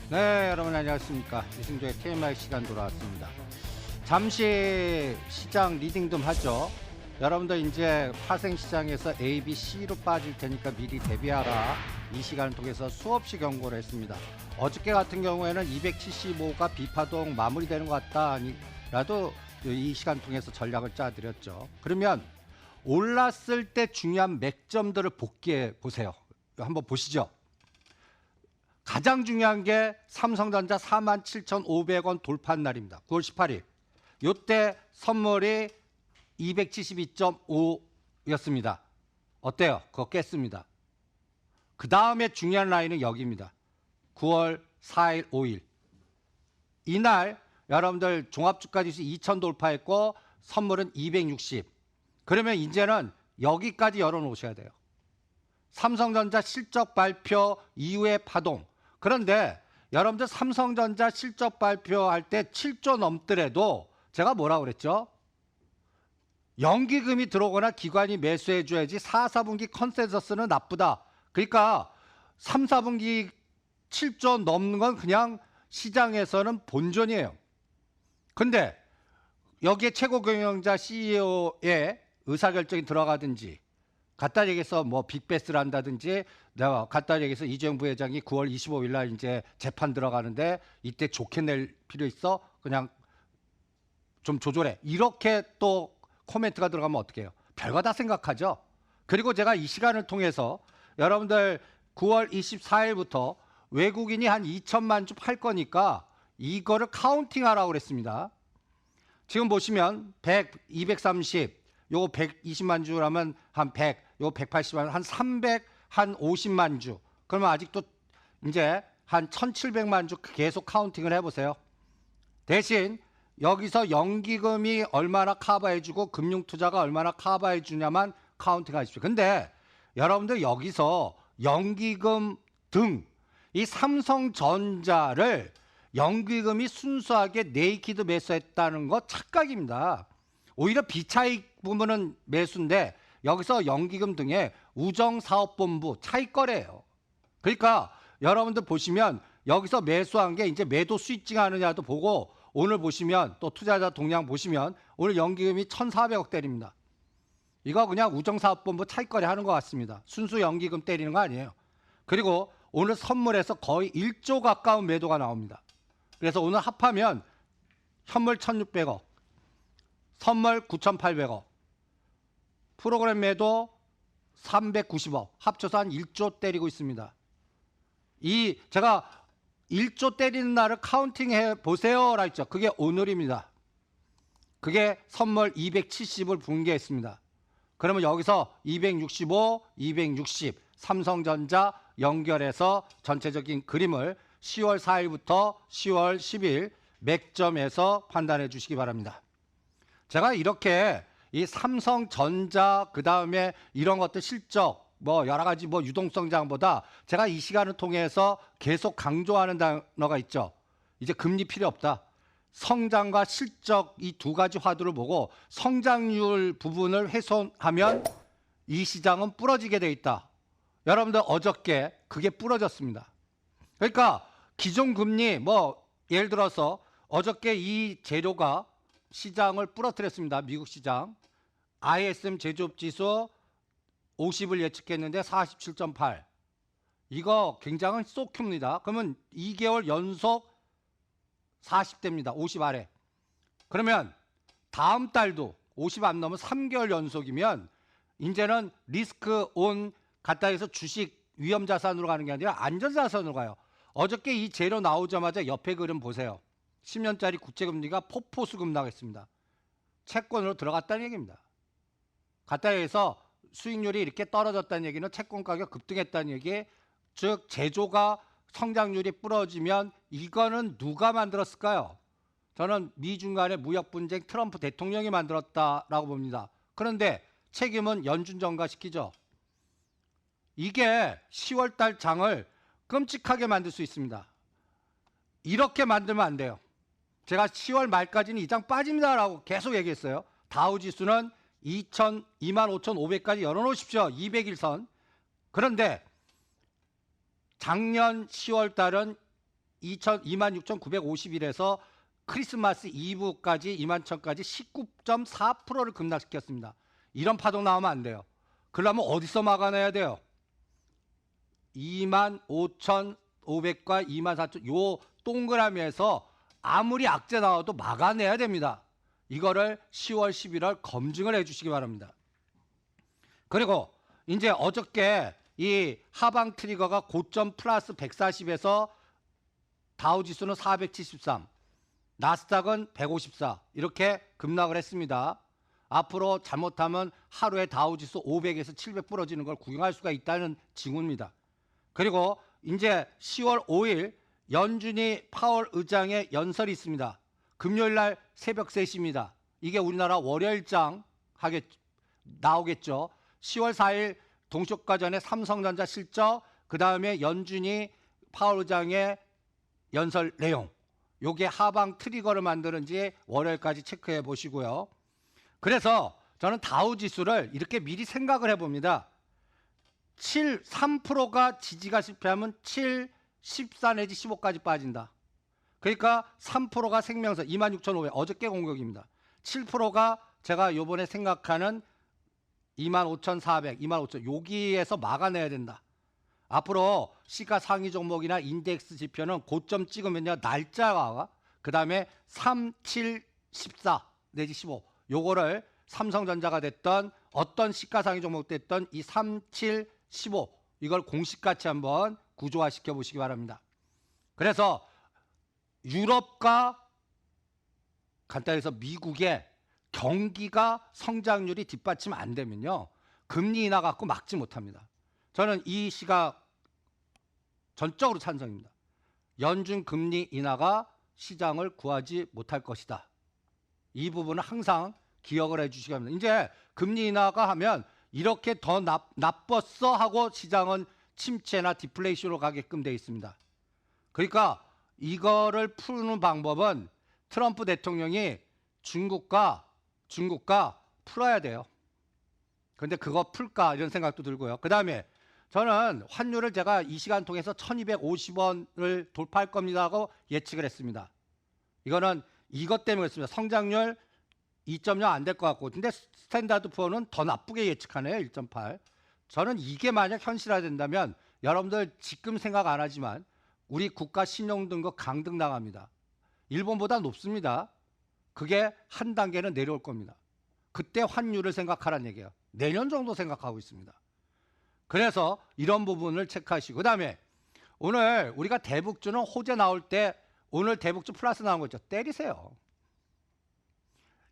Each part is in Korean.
네, 여러분 안녕하십니까. 이승조의 TMI 시간 돌아왔습니다. 잠시 시장 리딩 좀 하죠. 여러분들 이제 파생시장에서 A, B, C로 빠질 테니까 미리 대비하라. 이 시간을 통해서 수없이 경고를 했습니다. 어저께 같은 경우에는 275가 B파동 마무리되는 것 같다 아니라도 이 시간 통해서 전략을 짜드렸죠. 그러면 올랐을 때 중요한 맥점들을 복귀해 보세요. 한번 보시죠. 가장 중요한 게 삼성전자 47,500원 돌파한 날입니다. 9월 18일. 요때 선물이 272.5였습니다. 어때요? 그거 깼습니다. 그 다음에 중요한 라인은 여기입니다. 9월 4일, 5일. 이날 여러분들 종합주가지수 2,000 돌파했고 선물은 260. 그러면 이제는 여기까지 열어놓으셔야 돼요. 삼성전자 실적 발표 이후의 파동. 그런데 여러분들 삼성전자 실적 발표할 때 7조 넘더라도 제가 뭐라고 그랬죠? 연기금이 들어오거나 기관이 매수해 줘야지 4, 4분기 컨센서스는 나쁘다. 그러니까 3, 4분기 7조 넘는 건 그냥 시장에서는 본전이에요. 근데 여기에 최고 경영자 CEO의 의사결정이 들어가든지 갖다 얘기해서 뭐 빅베스를 한다든지 내가 갖다 얘기해서 이재용 부회장이 9월 25일 날 이제 재판 들어가는데 이때 좋게 낼 필요 있어? 그냥 좀 조절해. 이렇게 또 코멘트가 들어가면 어떻게 해요? 별거 다 생각하죠. 그리고 제가 이 시간을 통해서 여러분들 9월 24일부터 외국인이 한 2천만 주 팔 거니까 이거를 카운팅하라고 그랬습니다. 지금 보시면 100, 230, 요거 120만 주라면 한 100, 요거 180만, 한 300, 한 50만 주. 그러면 아직도 이제 한 1700만 주 계속 카운팅을 해보세요. 대신 여기서 연기금이 얼마나 커버해주고 금융투자가 얼마나 커버해주냐만 카운팅 하십시오. 근데 여러분들 여기서 연기금 등 이 삼성전자를 연기금이 순수하게 네이키드 매수했다는 거 착각입니다. 오히려 비차익 부분은 매수인데 여기서 연기금 등의 우정사업본부 차익 거래예요. 그러니까 여러분들 보시면 여기서 매수한 게 이제 매도 스위칭 하느냐도 보고 오늘 보시면 또 투자자 동향 보시면 오늘 연기금이 1,400억 때립니다. 이거 그냥 우정사업본부 차익 거래 하는 것 같습니다. 순수 연기금 때리는 거 아니에요. 그리고 오늘 선물에서 거의 1조 가까운 매도가 나옵니다. 그래서 오늘 합하면 현물 1,600억, 선물 9,800억, 프로그램 매도 390억, 합쳐서 한 1조 때리고 있습니다. 이 제가 1조 때리는 날을 카운팅해 보세요라 했죠. 그게 오늘입니다. 그게 선물 270을 붕괴했습니다. 그러면 여기서 265, 260 삼성전자 연결해서 전체적인 그림을 10월 4일부터 10월 10일 맥점에서 판단해 주시기 바랍니다. 제가 이렇게 이 삼성전자 그다음에 이런 것들 실적 뭐 여러 가지 뭐 유동성장보다 제가 이 시간을 통해서 계속 강조하는 단어가 있죠. 이제 금리 필요 없다. 성장과 실적 이 두 가지 화두를 보고 성장률 부분을 훼손하면 이 시장은 부러지게 돼 있다. 여러분들 어저께 그게 부러졌습니다. 그러니까 기존 금리 뭐 예를 들어서 어저께 이 재료가 시장을 부러뜨렸습니다. 미국 시장. ISM 제조업 지수 50을 예측했는데 47.8. 이거 굉장히 쏙 큽니다. 그러면 2개월 연속 40대입니다. 50 아래. 그러면 다음 달도 50 안 넘으면 3개월 연속이면 이제는 리스크 온 갖다 해서 주식 위험자산으로 가는 게 아니라 안전자산으로 가요. 어저께 이 재료 나오자마자 옆에 그림 보세요. 10년짜리 국채금리가 폭포수 급락했습니다. 채권으로 들어갔다는 얘기입니다. 갖다 해서 수익률이 이렇게 떨어졌다는 얘기는 채권 가격 급등했다는 얘기, 즉 제조가 성장률이 부러지면 이거는 누가 만들었을까요? 저는 미중 간의 무역 분쟁 트럼프 대통령이 만들었다라고 봅니다. 그런데 책임은 연준 전가시키죠. 이게 10월 달 장을 끔찍하게 만들 수 있습니다. 이렇게 만들면 안 돼요. 제가 10월 말까지는 이 장 빠집니다라고 계속 얘기했어요. 다우지수는 25,500까지 열어놓으십시오. 200일선. 그런데 작년 10월 달은 26,951에서 크리스마스 이브까지 21,000까지 19.4%를 급락시켰습니다. 이런 파동 나오면 안 돼요. 그러려면 어디서 막아내야 돼요? 25,500과 24,000 요 동그라미에서 아무리 악재 나와도 막아내야 됩니다. 이거를 10월, 11월 검증을 해주시기 바랍니다. 그리고 이제 어저께 이 하방 트리거가 고점 플러스 140에서 다우지수는 473, 나스닥은 154 이렇게 급락을 했습니다. 앞으로 잘못하면 하루에 다우지수 500에서 700 부러지는 걸 구경할 수가 있다는 징후입니다. 그리고 이제 10월 5일 연준이 파월 의장의 연설이 있습니다. 금요일 날 새벽 3시입니다. 이게 우리나라 월요일장 나오겠죠. 10월 4일 동시효과 전에 삼성전자 실적, 그 다음에 연준이 파월 의장의 연설 내용, 요게 하방 트리거를 만드는지 월요일까지 체크해 보시고요. 그래서 저는 다우지수를 이렇게 미리 생각을 해봅니다. 3%가 지지가 실패하면 7, 14 내지 15까지 빠진다. 그러니까 3%가 생명선 26,500 어저께 공격입니다. 7%가 제가 요번에 생각하는 25,400, 25,000 여기에서 막아내야 된다. 앞으로 시가 상위 종목이나 인덱스 지표는 고점 찍으면요 날짜가 그 다음에 3, 7, 14 내지 15 요거를 삼성전자가 됐던 어떤 시가 상위 종목 됐던 이 3, 7, 15 이걸 공식같이 한번 구조화 시켜 보시기 바랍니다. 그래서 유럽과 간단히 해서 미국의 경기가 성장률이 뒷받침 안 되면요 금리 인하 갖고 막지 못합니다. 저는 이 시각 전적으로 찬성입니다. 연준 금리 인하가 시장을 구하지 못할 것이다. 이 부분은 항상 기억을 해주시기 바랍니다. 이제 금리 인하가 하면 이렇게 더 나빴어 하고 시장은 침체나 디플레이션으로 가게끔 되어 있습니다. 그러니까 이거를 푸는 방법은 트럼프 대통령이 중국과 풀어야 돼요. 그런데 그거 풀까 이런 생각도 들고요. 그 다음에 저는 환율을 제가 이 시간 통해서 1250원을 돌파할 겁니다 하고 예측을 했습니다. 이거는 이것 때문에 그렇습니다. 성장률 2.0 안 될 것 같고 근데 스탠다드 푸어는 더 나쁘게 예측하네요. 1.8. 저는 이게 만약 현실화된다면 여러분들 지금 생각 안 하지만 우리 국가 신용등급 강등 나갑니다. 일본보다 높습니다. 그게 한 단계는 내려올 겁니다. 그때 환율을 생각하라는 얘기예요. 내년 정도 생각하고 있습니다. 그래서 이런 부분을 체크하시고 그다음에 오늘 우리가 대북주는 호재 나올 때 오늘 대북주 플러스 나온 거 있죠. 때리세요.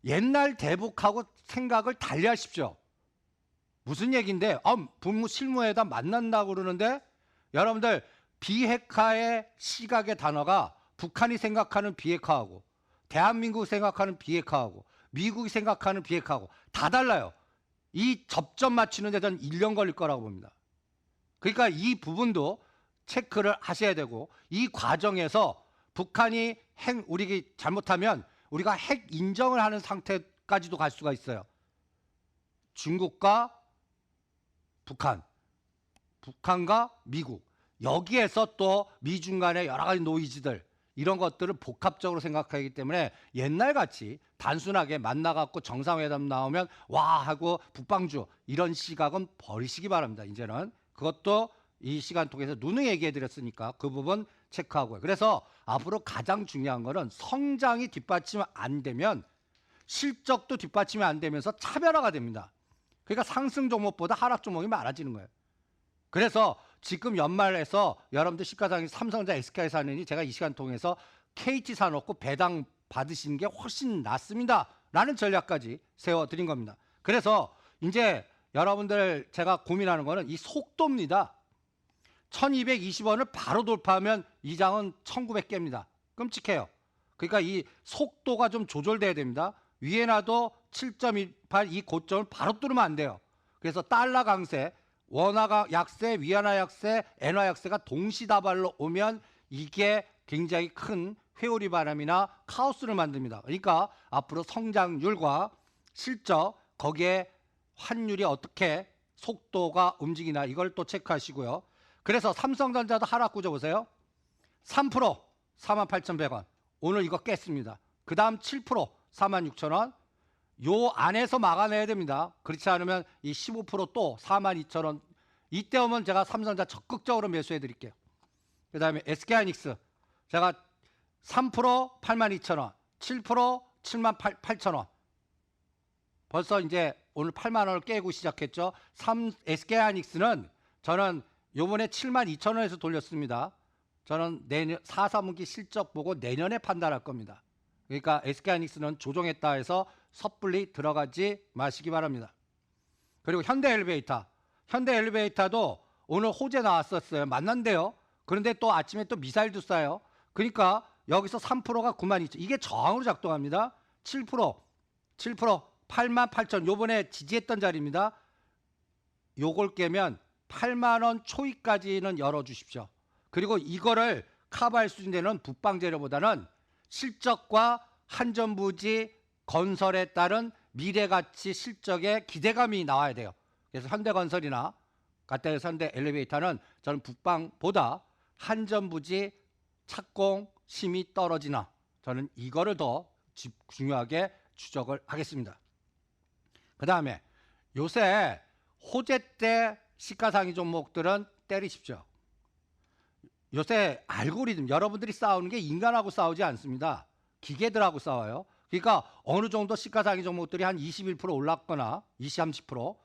옛날 대북하고 생각을 달리하십시오. 무슨 얘기인데 북무 실무회담 만난다고 그러는데 여러분들 비핵화의 시각의 단어가 북한이 생각하는 비핵화하고 대한민국 생각하는 비핵화하고 미국이 생각하는 비핵화하고 다 달라요. 이 접점 맞추는 데 저는 1년 걸릴 거라고 봅니다. 그러니까 이 부분도 체크를 하셔야 되고 이 과정에서 북한이 우리 잘못하면 우리가 핵 인정을 하는 상태까지도 갈 수가 있어요. 중국과 북한과 미국 여기에서 또 미중 간의 여러 가지 노이즈들 이런 것들을 복합적으로 생각하기 때문에 옛날같이 단순하게 만나갖고 정상회담 나오면 와 하고 북방주 이런 시각은 버리시기 바랍니다. 이제는 그것도 이 시간 통해서 누누이 얘기해 드렸으니까 그 부분 체크하고요. 그래서 앞으로 가장 중요한 거는 성장이 뒷받침 안 되면 실적도 뒷받침이 안 되면서 차별화가 됩니다. 그러니까 상승 종목보다 하락 종목이 많아지는 거예요. 그래서 지금 연말에서 여러분들 시가상이 삼성전자 SK 사느니 제가 이 시간 통해서 KT 사놓고 배당 받으시는 게 훨씬 낫습니다. 라는 전략까지 세워드린 겁니다. 그래서 이제 여러분들 제가 고민하는 거는 이 속도입니다. 1220원을 바로 돌파하면 이 장은 1900개입니다. 끔찍해요. 그러니까 이 속도가 좀 조절돼야 됩니다. 위에 놔도 7.28 이 고점을 바로 뚫으면 안 돼요. 그래서 달러 강세, 원화가 약세, 위안화 약세, 엔화 약세가 동시다발로 오면 이게 굉장히 큰 회오리 바람이나 카오스를 만듭니다. 그러니까 앞으로 성장률과 실적, 거기에 환율이 어떻게 속도가 움직이나 이걸 또 체크하시고요. 그래서 삼성전자도 하락 구조 보세요. 3%. 48,100원. 오늘 이거 깼습니다. 그 다음 7% 46,000원. 요 안에서 막아내야 됩니다. 그렇지 않으면 이 15%또 42,000원. 이때 오면 제가 삼성전자 적극적으로 매수해 드릴게요. 그 다음에 SK하이닉스. 제가 3% 82,000원, 7% 78,000원. 벌써 이제 오늘 8만 원을 깨고 시작했죠. SK하이닉스는 저는 요번에 72,000원에서 돌렸습니다. 저는 내년 4, 4분기 실적 보고 내년에 판단할 겁니다. 그러니까 SK하이닉스는 조정했다 해서 섣불리 들어가지 마시기 바랍니다. 그리고 현대엘리베이터. 현대엘리베이터도 오늘 호재 나왔었어요. 만난대요. 그런데 또 아침에 또 미사일도 쏴요. 그러니까 여기서 3%가 92,000원. 이게 저항으로 작동합니다. 7%, 88,000원. 요번에 지지했던 자리입니다. 요걸 깨면 8만 원 초이까지는 열어주십시오. 그리고 이거를 커버할 수 있는 북방 재료보다는 실적과 한전부지 건설에 따른 미래가치 실적에 기대감이 나와야 돼요. 그래서 현대건설이나 같다 해서 현대엘리베이터는 저는 북방보다 한전부지 착공 심이 떨어지나 저는 이거를 더 중요하게 추적을 하겠습니다. 그 다음에 요새 호재 때 시가상위 종목들은 때리십시오. 요새 알고리즘, 여러분들이 싸우는 게 인간하고 싸우지 않습니다. 기계들하고 싸워요. 그러니까 어느 정도 시가상위 종목들이 한 21% 올랐거나 20, 30%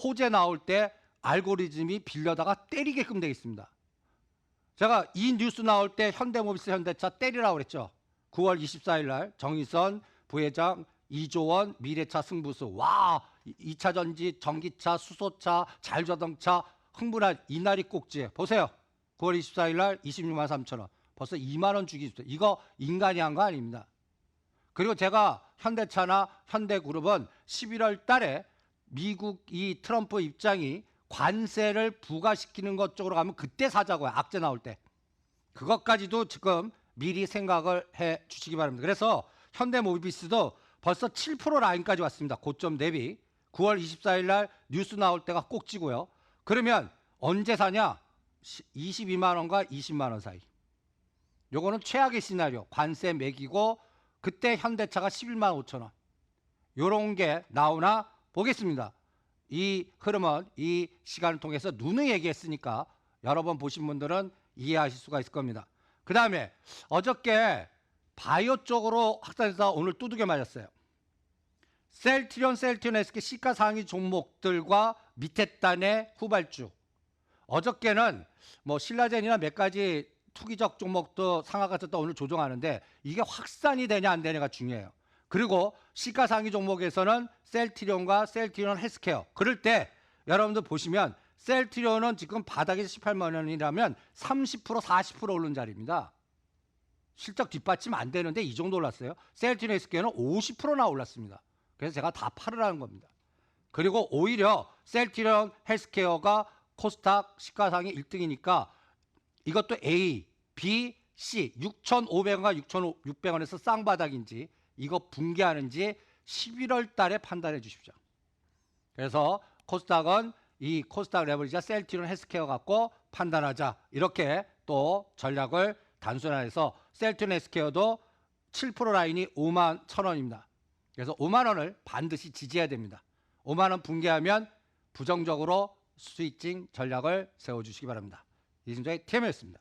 호재 나올 때 알고리즘이 빌려다가 때리게끔 되어 있습니다. 제가 이 뉴스 나올 때 현대모비스 현대차 때리라고 그랬죠. 9월 24일 날 정의선 부회장 2조 원 미래차 승부수. 와, 2차 전지, 전기차, 수소차, 자율자동차 흥분한 이날이 꼭지. 보세요. 9월 24일 날 26만 3천 원. 벌써 2만 원 주기. 이거 인간이 한 거 아닙니다. 그리고 제가 현대차나 현대그룹은 11월 달에 미국 이 트럼프 입장이 관세를 부과시키는 것 쪽으로 가면 그때 사자고요. 악재 나올 때. 그것까지도 지금 미리 생각을 해 주시기 바랍니다. 그래서 현대모비스도 벌써 7% 라인까지 왔습니다. 고점 대비. 9월 24일 날 뉴스 나올 때가 꼭지고요. 그러면 언제 사냐? 22만 원과 20만 원 사이. 요거는 최악의 시나리오. 관세 매기고 그때 현대차가 11만 5천 원. 요런 게 나오나 보겠습니다. 이 흐름은 이 시간을 통해서 누누이 얘기했으니까 여러 번 보신 분들은 이해하실 수가 있을 겁니다. 그 다음에 어저께 바이오 쪽으로 확산해서 오늘 두들겨 맞았어요. 셀트리온 SK 시가상위 종목들과 밑에 단의 후발주. 어저께는 뭐 신라젠이나 몇 가지 투기적 종목도 상하가 떴다 오늘 조정하는데 이게 확산이 되냐 안 되냐가 중요해요. 그리고 시가상위 종목에서는 셀트리온과 셀트리온 헬스케어. 그럴 때 여러분들 보시면 셀트리온은 지금 바닥에서 18만 원이라면 30% 40% 오른 자리입니다. 실적 뒷받침 안 되는데 이 정도 올랐어요. 셀트리온 헬스케어는 50%나 올랐습니다. 그래서 제가 다 팔으라는 겁니다. 그리고 오히려 셀트리온 헬스케어가 코스닥 시가상위 1등이니까 이것도 A, B, C 6,500원과 6,600원에서 쌍바닥인지 이거 붕괴하는지 11월 달에 판단해 주십시오. 그래서 코스닥은 이 코스닥 레버리지와 셀트리온 헬스케어 갖고 판단하자. 이렇게 또 전략을 단순화해서 셀트리온 헬스케어도 7% 라인이 5만 1,000원입니다. 그래서 5만 원을 반드시 지지해야 됩니다. 5만 원 붕괴하면 부정적으로 스위칭 전략을 세워주시기 바랍니다. 이승조의 TMI였습니다.